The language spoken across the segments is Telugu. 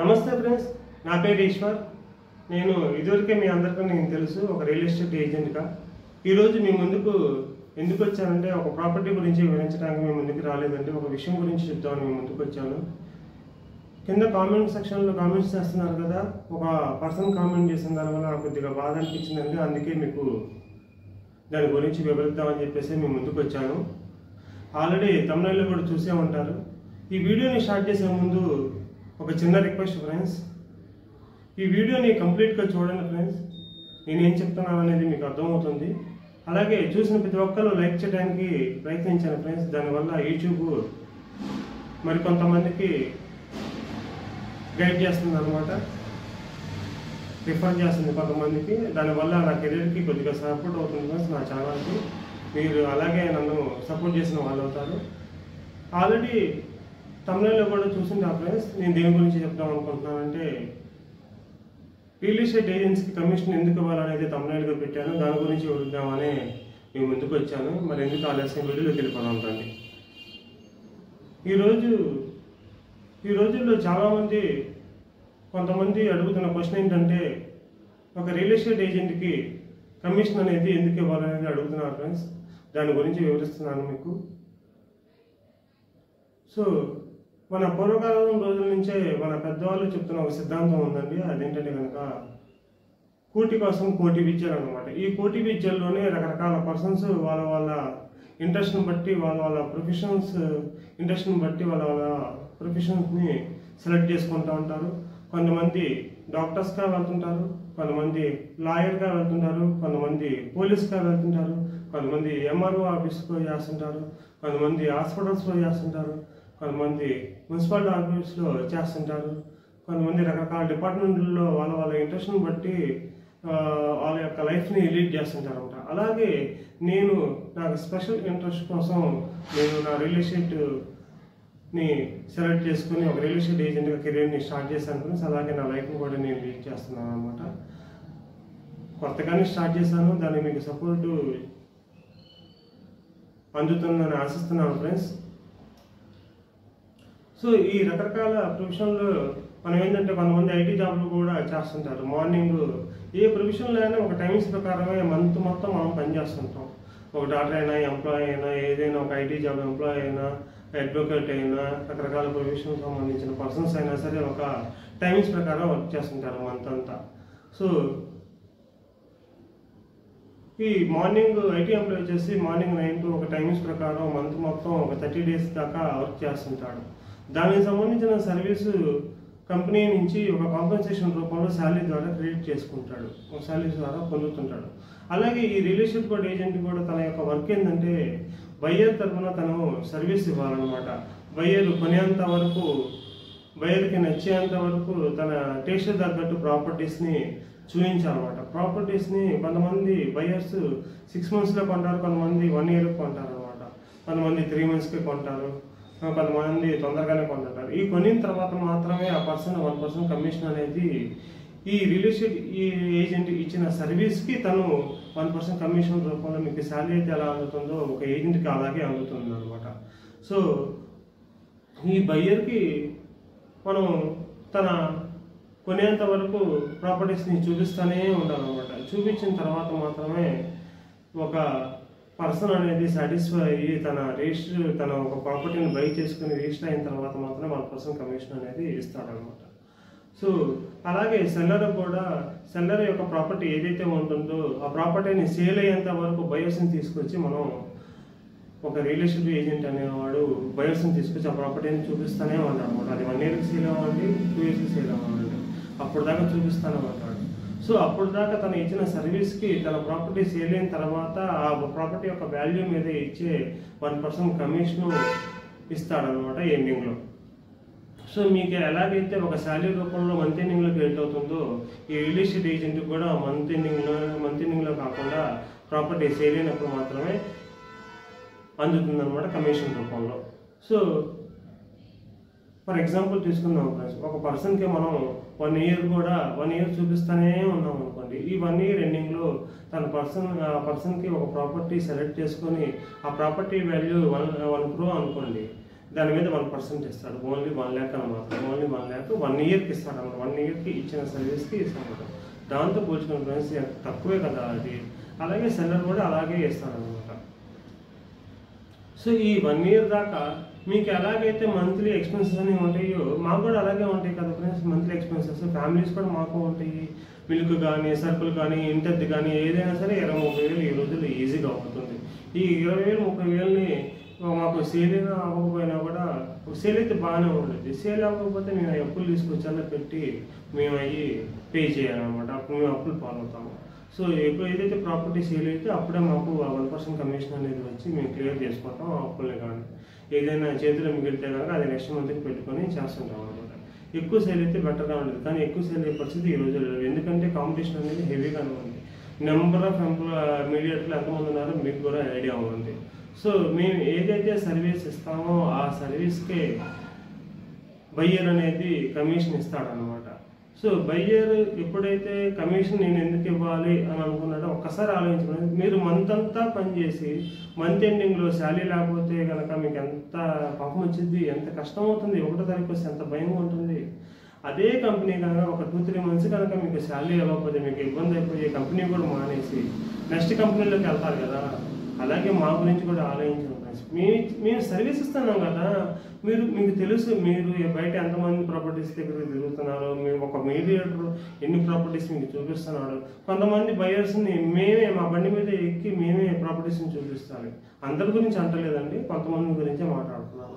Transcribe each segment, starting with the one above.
నమస్తే ఫ్రెండ్స్, నా పేరు ఈశ్వర్. నేను ఇదివరకే మీ అందరికీ తెలుసు ఒక రియల్ ఎస్టేట్ ఏజెంట్గా. ఈరోజు మీ ముందుకు ఎందుకు వచ్చానంటే ఒక ప్రాపర్టీ గురించి వివరించడానికి మీ ముందుకు రాలేదండి. ఒక విషయం గురించి చెప్తామని మీ ముందుకు వచ్చాను. కింద కామెంట్ సెక్షన్లో కామెంట్స్ చేస్తున్నారు కదా, ఒక పర్సన్ కామెంట్ చేసిన దానివల్ల నాకు కొద్దిగా బాధ అనిపించిందండి. అందుకే మీకు దాని గురించి వివరిద్దామని చెప్పేసి మీ ముందుకు వచ్చాను. ఆల్రెడీ తమిళలో కూడా చూసే ఉంటారు. ఈ వీడియోని స్టార్ట్ చేసే ముందు ఒక చిన్న రిక్వెస్ట్ ఫ్రెండ్స్, ఈ వీడియోని కంప్లీట్గా చూడండి ఫ్రెండ్స్. నేనేం చెప్తున్నాను అనేది మీకు అర్థమవుతుంది. అలాగే చూసిన ప్రతి ఒక్కరు లైక్ చేయడానికి ప్రయత్నించాను ఫ్రెండ్స్. దానివల్ల యూట్యూబ్ మరికొంతమందికి గైడ్ చేస్తుంది అనమాట, రిఫర్ చేస్తుంది కొంతమందికి. దానివల్ల నా కెరీర్కి కొద్దిగా సపోర్ట్ అవుతుంది ఫ్రెండ్స్. నా ఛానల్కి మీరు అలాగే నన్ను సపోర్ట్ చేసిన వాళ్ళు అవుతారు. ఆల్రెడీ తమిళలో కూడా చూసింది ఫ్రెండ్స్. నేను దేని గురించి చెప్దాం అనుకుంటున్నానంటే, రియల్ ఎస్టేట్ ఏజెన్సీకి కమిషన్ ఎందుకు ఇవ్వాలనేది తమిళగా పెట్టాను. దాని గురించి వివరిద్దామని మేము ముందుకు వచ్చాను. మరి ఎందుకు ఆలస్యం, వీడియోలో తెలిపడం ఉంటుంది. ఈ రోజుల్లో చాలామంది కొంతమంది అడుగుతున్న క్వశ్చన్ ఏంటంటే, ఒక రియల్ ఎస్టేట్ ఏజెంట్కి కమిషన్ అనేది ఎందుకు ఇవ్వాలనేది అడుగుతున్నారు ఫ్రెండ్స్. దాని గురించి వివరిస్తున్నాను మీకు. సో మన పూర్వకాలం రోజుల నుంచే మన పెద్దవాళ్ళు చెప్తున్న ఒక సిద్ధాంతం ఉందండి. అదేంటంటే కనుక కోటి కోసం కోటి విద్యలు అనమాట. ఈ కోటి విద్యల్లోనే రకరకాల పర్సన్స్ వాళ్ళ ఇంట్రెస్ట్ని బట్టి వాళ్ళ ఇంట్రెస్ట్ని బట్టి వాళ్ళ ప్రొఫెషన్స్ని సెలెక్ట్ చేసుకుంటూ ఉంటారు. కొంతమంది డాక్టర్స్గా వెళ్తుంటారు, కొంతమంది లాయర్గా వెళ్తుంటారు, కొంతమంది పోలీస్గా వెళ్తుంటారు, కొంతమంది ఎంఆర్ఓ ఆఫీస్లో చేస్తుంటారు, కొంతమంది హాస్పిటల్స్లో చేస్తుంటారు, కొంతమంది మున్సిపాలిటీ ఆఫీస్లో చేస్తుంటారు, కొంతమంది రకరకాల డిపార్ట్మెంట్లో వాళ్ళ ఇంట్రెస్ట్ని బట్టి వాళ్ళ యొక్క లైఫ్ని లీడ్ చేస్తుంటారు అనమాట. అలాగే నాకు స్పెషల్ ఇంట్రెస్ట్ కోసం నేను నా రియల్ ఎస్టేట్ని సెలెక్ట్ చేసుకుని ఒక రియల్ ఎస్టేట్ ఏజెంట్గా కెరీర్ని స్టార్ట్ చేశాను ఫ్రెండ్స్. అలాగే నా లైఫ్ని కూడా నేను లీడ్ చేస్తున్నాను అనమాట. కొత్తగానే స్టార్ట్ చేశాను. దానికి మీకు సపోర్టు అందుతుందని ఆశిస్తున్నాను ఫ్రెండ్స్. సో ఈ రకరకాల ప్రొఫెషన్లో మనం ఏంటంటే, కొంతమంది ఐటీ జాబ్లు కూడా చేస్తుంటారు. మార్నింగ్ ఏ ప్రొఫెషన్లో అయినా ఒక టైమింగ్స్ ప్రకారమే మంత్ మొత్తం మనం పనిచేస్తుంటాం. ఒక డాక్టర్ అయినా, ఎంప్లాయీ అయినా, ఏదైనా ఒక ఐటీ జాబ్ ఎంప్లాయీ అయినా, అడ్వకేట్ అయినా, రకరకాల ప్రొఫెషన్ సంబంధించిన పర్సన్స్ అయినా సరే ఒక టైమింగ్స్ ప్రకారం వర్క్ చేస్తుంటారు మంత్ అంతా. సో ఈ మార్నింగ్ ఐటీ ఎంప్లాయీ వచ్చేసి మార్నింగ్ 9 to ఒక టైమింగ్స్ ప్రకారం మంత్ మొత్తం ఒక 30 days దాకా వర్క్ చేస్తుంటాడు. దానికి సంబంధించిన సర్వీసు కంపెనీ నుంచి ఒక కాంపెన్సేషన్ రూపంలో శాలరీ ద్వారా క్రెడిట్ చేసుకుంటాడు, ఒక శాలరీ ద్వారా పొందుతుంటాడు. అలాగే ఈ రియల్ ఎస్టేట్ కూడా ఏజెంట్ కూడా తన యొక్క వర్క్ ఏంటంటే, బయ్యర్ తరఫున తను సర్వీస్ ఇవ్వాలన్నమాట. బయ్యర్ కొనేంత వరకు, బయ్యర్కి నచ్చేంత వరకు తన టేస్ట్ తగ్గట్టు ప్రాపర్టీస్ని చూపించాలన్నమాట. ప్రాపర్టీస్ని కొంతమంది బయ్యర్స్ 6 monthsలో కొంటారు, కొంతమంది 1 year కొంటారు అనమాట, కొంతమంది 3 monthsకి కొంటారు, కొంతమంది తొందరగానే కొంటారు. ఈ కొనిన తర్వాత మాత్రమే ఆ 1% కమిషన్ అనేది ఈ రియల్ ఎస్టేట్ ఏజెంట్ ఇచ్చిన సర్వీస్కి తను 1% కమిషన్ రూపంలో మీకు శాలరీ అయితే ఎలా అందుతుందో ఒక ఏజెంట్కి అలాగే అందుతుంది అనమాట. సో ఈ బయ్యర్కి మనం తన కొనేంత వరకు ప్రాపర్టీస్ని చూపిస్తూనే ఉండాలన్నమాట. చూపించిన తర్వాత మాత్రమే ఒక పర్సన్ అనేది సాటిస్ఫై అయ్యి తన ఒక ప్రాపర్టీని బై చేసుకుని రిజిస్టర్ అయిన తర్వాత మాత్రమే 1% కమిషన్ అనేది ఇస్తాడనమాట. సో అలాగే సెల్లర్ యొక్క ప్రాపర్టీ ఏదైతే ఉంటుందో ఆ ప్రాపర్టీని సేల్ అయ్యేంత వరకు బయర్స్ని తీసుకొచ్చి మనం ఒక రియల్ ఎస్టేట్ ఏజెంట్ అనేవాడు బయర్స్ని తీసుకొచ్చి ఆ ప్రాపర్టీని చూపిస్తూనే ఉంటాడు అనమాట. అది 1 yearకి సేల్ అవ్వండి, 2 yearsకి సేల్ అవ్వండి, అప్పుడు దాకా చూపిస్తానే ఉంటాడు. సో అప్పుడు దాకా తను ఇచ్చిన సర్వీస్కి తన ప్రాపర్టీ సేల్ అయిన తర్వాత ఆ ప్రాపర్టీ యొక్క వాల్యూ మీద ఇచ్చే 1% కమిషన్ ఇస్తాడనమాట ఎండింగ్లో. సో మీకు ఎలాగైతే ఒక శాలరీ రూపంలో మంత్ ఎండింగ్లో క్రెడిట్ అవుతుందో, ఈ రియల్ ఎస్టేట్ ఏజెంట్కి కూడా మంత్ ఎండింగ్లో కాకుండా ప్రాపర్టీ సేల్ అయినప్పుడు మాత్రమే అందుతుందన్నమాట కమిషన్ రూపంలో. సో ఫర్ ఎగ్జాంపుల్ తీసుకుందాం ఫ్రెండ్స్, ఒక పర్సన్కి మనం 1 year చూపిస్తూనే ఉన్నాం అనుకోండి. ఈ 1 year ఎండింగ్లో పర్సన్కి ఒక ప్రాపర్టీ సెలెక్ట్ చేసుకొని ఆ ప్రాపర్టీ వాల్యూ 1 crore అనుకోండి. దాని మీద 1% ఇస్తాడు. ఓన్లీ 1 lakh అనమాట. ఓన్లీ 1 lakh 1 yearకి ఇస్తాడు అనమాట. 1 yearకి ఇచ్చిన సర్వీస్కి ఇస్తాడు. దాంతో పోల్చుకున్న ఫ్రెండ్స్ తక్కువే కదా అది. అలాగే సెల్లర్ కూడా అలాగే ఇస్తాడనమాట. సో ఈ 1 year దాకా మీకు ఎలాగైతే మంత్లీ ఎక్స్పెన్సెస్ అనేవి ఉంటాయో మాకు కూడా అలాగే ఉంటాయి కదా ఫ్రెండ్స్. మంత్లీ ఎక్స్పెన్సెస్ ఫ్యామిలీస్ కూడా మాకు ఉంటాయి. మిల్క్ కానీ, సరుకులు కానీ, ఇంటద్ది కానీ ఏదైనా సరే 20-30 వేలు ఈ రోజుల్లో ఈజీగా అవుతుంది. ఈ 20,000-30,000ని మాకు సేల్ అవ్వకపోయినా కూడా సేల్ అయితే బాగానే ఉంటుంది. సేల్ అవ్వకపోతే మేము అప్పులు తీసుకొచ్చేలా పెట్టి మేము అవి పే చేయాలన్నమాట. అప్పుడు మేము అప్పులు పాలవుతాము. సో ఎప్పుడు ఏదైతే ప్రాపర్టీ సేల్ అయితే అప్పుడే మాకు 1% కమిషన్ అనేది వచ్చి మేము క్లియర్ చేసుకుంటాం ఆ అప్పుల్ని. కానీ ఏదైనా చేతిలో మిగిలితే కనుక అది నెక్స్ట్ మంత్కి పెట్టుకొని చేస్తుంటాం అనమాట. ఎక్కువ సేల్ అయితే బెటర్గా ఉండదు. కానీ ఎక్కువ సేల్ అయ్యే పరిస్థితి ఈ రోజు లేదు. ఎందుకంటే కాంపిటీషన్ అనేది హెవీగానే ఉంది. నెంబర్ ఆఫ్ మీడియేటర్లు ఎంతమంది ఉన్నారో మీకు కూడా ఐడియా ఉంది. సో మేము ఏదైతే సర్వీస్ ఇస్తామో ఆ సర్వీస్కే బయ్యర్ అనేది కమిషన్ ఇస్తాడనమాట. సో బయ్యర్ ఎప్పుడైతే కమిషన్ నేను ఎందుకు ఇవ్వాలి అని అనుకున్నాడో ఒక్కసారి ఆలోచించుకోండి. మీరు మంత్ అంతా పనిచేసి మంత్ ఎండింగ్లో శాలరీ లేకపోతే కనుక మీకు ఎంత పాపం వచ్చింది, ఎంత కష్టం అవుతుంది, 1వ తారీఖు వస్తే ఎంత భయం ఉంటుంది. అదే కంపెనీ కనుక ఒక 2-3 months కనుక మీకు శాలరీ ఇవ్వకపోతే మీకు ఇబ్బంది అయిపోయి కంపెనీ కూడా మానేసి నెక్స్ట్ కంపెనీలోకి వెళ్తారు కదా. అలాగే మా గురించి కూడా ఆలోచించండి ఫ్రెండ్స్. మేము సర్వీస్ ఇస్తున్నాం కదా. మీకు తెలుసు మీరు బయట ఎంతమంది ప్రాపర్టీస్ దగ్గర తిరుగుతున్నారో, మేము ఒక మీడియేటర్ ఎన్ని ప్రాపర్టీస్ మీకు చూపిస్తున్నాడు. కొంతమంది బయర్స్ని మేమే మా బండి మీద ఎక్కి మేమే ప్రాపర్టీస్ని చూపిస్తాను. అందరి గురించి అంటలేదండి, కొంతమంది గురించే మాట్లాడుతున్నాము.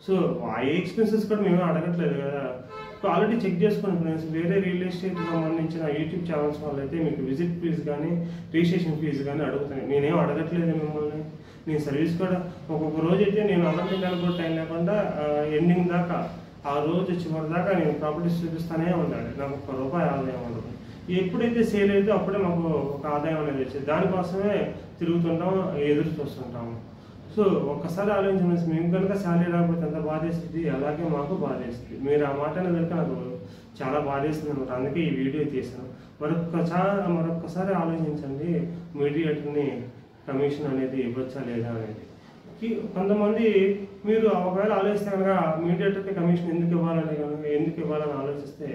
సో ఆ ఎక్స్పెన్సెస్ కూడా మేమే అడగట్లేదు కదా. ఆల్రెడీ చెక్ చేసుకుని ఫ్రెండ్స్. వేరే రియల్ ఎస్టేట్ సంబంధించిన యూట్యూబ్ ఛానల్స్ వాళ్ళు అయితే మీకు విజిట్ ఫీజు కానీ రిజిస్ట్రేషన్ ఫీజు కానీ అడుగుతాను. నేనేం అడగట్లేదు మిమ్మల్ని. నేను సర్వీస్ కూడా ఒక్కొక్క రోజు అయితే నేను అన్నదానికి కూడా టైం లేకుండా ఎండింగ్ దాకా ఆ రోజు చివరి దాకా నేను ప్రాపర్టీస్ చూపిస్తానే ఉండాలి. నాకు ₹1 ఆదాయం ఉండదు. ఎప్పుడైతే సేల్ అయితే అప్పుడే మాకు ఒక ఆదాయం అనేది వచ్చేది. దానికోసమే తిరుగుతుంటాం, ఎదురు చూస్తుంటాము. సో ఒక్కసారి ఆలోచించండి. మీకు కనుక శాలరీ రాకపోతే ఎంత బాధేస్తుంది, అలాగే మాకు బాధేస్తుంది. మీరు ఆ మాట అనేది నాకు చాలా బాధేస్తుంది అనమాట. అందుకే ఈ వీడియో తీసాను. మరొక్కసారి ఆలోచించండి. మీడియేటర్ని కమిషన్ అనేది ఇవ్వచ్చా లేదా అనేది. కొంతమంది మీరు ఒకవేళ ఆలోచిస్తే కనుక మీడియేటర్కి కమిషన్ ఎందుకు ఇవ్వాలని ఆలోచిస్తే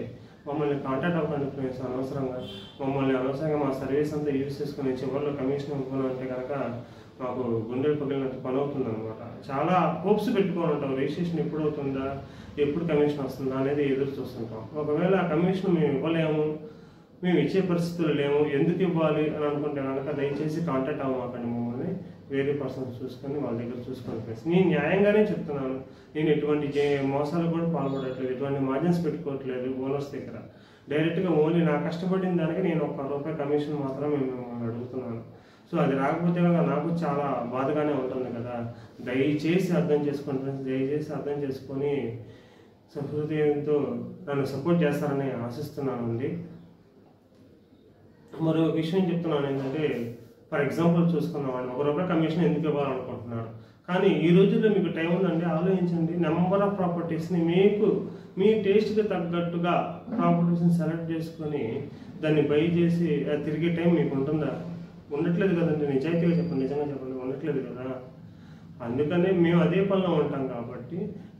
మమ్మల్ని కాంటాక్ట్ అవ్వకండి ఫ్రెండ్స్. అనవసరంగా మా సర్వీస్ అంతా యూజ్ చేసుకుని చివరిలో కమిషన్ ఇవ్వాలంటే కనుక మాకు గుండెలు పగిలినంత పని అవుతుంది అనమాట. చాలా హోప్స్ పెట్టుకొని ఉంటాం. రిజిస్ట్రేషన్ ఎప్పుడు అవుతుందా, ఎప్పుడు కమిషన్ వస్తుందా అనేది ఎదురు చూస్తుంటాం. ఒకవేళ ఆ కమిషన్ మేము ఇవ్వలేము, మేము ఇచ్చే పరిస్థితులు లేము, ఎందుకు ఇవ్వాలి అని అనుకుంటే కనుక దయచేసి కాంటాక్ట్ అవ్వమాకండి. మమ్మల్ని వేరే పర్సన్స్ చూసుకొని వాళ్ళ దగ్గర చూసుకొని ఫ్రెండ్స్. నేను న్యాయంగానే చెప్తున్నాను. నేను ఎటువంటి మోసాలు కూడా పాల్పడట్లేదు, ఎటువంటి మార్జిన్స్ పెట్టుకోవట్లేదు ఓనర్స్ దగ్గర. డైరెక్ట్గా ఓన్లీ నా కష్టపడిన దానికి నేను ₹1 కమిషన్ మాత్రమే మిమ్మల్ని అడుగుతున్నాను. సో అది రాకపోతే కనుక నాకు చాలా బాధగానే ఉంటుంది కదా. దయచేసి అర్థం చేసుకోండి ఫ్రెండ్స్. దయచేసి అర్థం చేసుకొని సంస్కృతితో నన్ను సపోర్ట్ చేస్తారని ఆశిస్తున్నానండి. మరో విషయం చెప్తున్నాను ఏంటంటే, ఫర్ ఎగ్జాంపుల్ చూసుకున్నామండి, ₹1 కమిషన్ ఎందుకు ఇవ్వాలనుకుంటున్నాడు. కానీ ఈ రోజుల్లో మీకు టైం ఉందండి, ఆలోచించండి. నెంబర్ ఆఫ్ ప్రాపర్టీస్ని మీ టేస్ట్కి తగ్గట్టుగా ప్రాపర్టీస్ని సెలెక్ట్ చేసుకొని దాన్ని బై చేసి తిరిగే టైం మీకు ఉంటుందా? ఉండట్లేదు కదండి. నిజాయితీగా చెప్పండి, నిజంగా చెప్పండి, ఉండట్లేదు కదా. అందుకనే మేము అదే పనిలో ఉంటాం కాబట్టి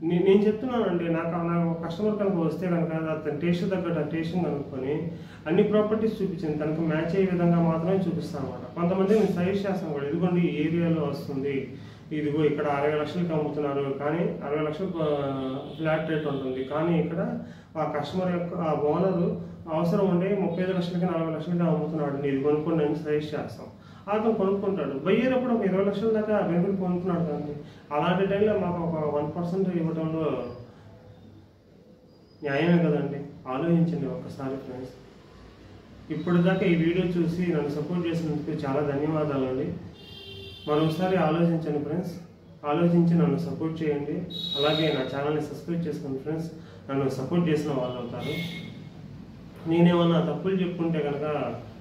నేను చెప్తున్నానండి. నాకు కస్టమర్ కనుక వస్తే కనుక అతని టేస్ట్ తగ్గట్టు ఆ టేస్ట్ కనుక్కొని అన్ని ప్రాపర్టీస్ చూపించింది తనకు మ్యాచ్ అయ్యే విధంగా మాత్రమే చూపిస్తాను అనమాట. కొంతమంది నేను సజెస్ట్ చేస్తాను కూడా, ఇదిగోండి ఈ ఏరియాలో వస్తుంది, ఇదిగో ఇక్కడ 60 లక్షలకి అమ్ముతున్నారు, కానీ 60 లక్షలు ఫ్లాట్ రేట్ ఉంటుంది. కానీ ఇక్కడ ఆ కస్టమర్ యొక్క ఆ ఓనరు అవసరం ఉండే 35 లక్షలకి 40 లక్షలకి అమ్ముతున్నాడు, ఇది కొనుక్కోండి అని సజెస్ట్ చేస్తాం. అతను కొనుక్కుంటాడు. బయ్యేటప్పుడు ఒక 20 లక్షల దాకా బెనిఫిట్ పొందుతున్నాడు కదండి. అలాంటి టైంలో మాకు ఒక 1% ఇవ్వడంలో న్యాయమే కదండి. ఆలోచించండి ఒక్కసారి ఫ్రెండ్స్. ఇప్పటిదాకా ఈ వీడియో చూసి నన్ను సపోర్ట్ చేసినందుకు చాలా ధన్యవాదాలండి. మరోసారి ఆలోచించండి ఫ్రెండ్స్. ఆలోచించి నన్ను సపోర్ట్ చేయండి. అలాగే నా ఛానల్ని సబ్స్క్రైబ్ చేసుకోండి ఫ్రెండ్స్. నన్ను సపోర్ట్ చేసిన వాళ్ళు అవుతారు. నేనేమన్నా తప్పులు చెప్పుకుంటే కనుక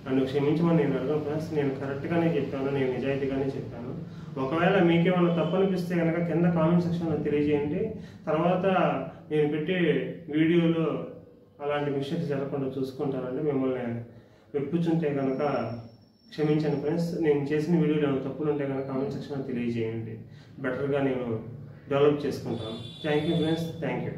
నన్ను క్షమించమని నేను అడగను ఫ్రెండ్స్. నేను కరెక్ట్గానే చెప్పాను, నేను నిజాయితీగానే చెప్పాను. ఒకవేళ మీకేమన్నా తప్పు అనిపిస్తే కనుక కింద కామెంట్ సెక్షన్లో తెలియజేయండి. తర్వాత నేను పెట్టే వీడియోలో అలాంటి మిస్టేక్స్ జరగకుండా చూసుకుంటానండి. మిమ్మల్ని వెప్పుచుంటే కనుక క్షమించండి ఫ్రెండ్స్. నేను చేసిన వీడియోలో ఏమైనా తప్పులు ఉంటే కనుక కామెంట్ సెక్షన్లో తెలియజేయండి. బెటర్గా నేను డెవలప్ చేసుకుంటాను. Thank you friends, thank you.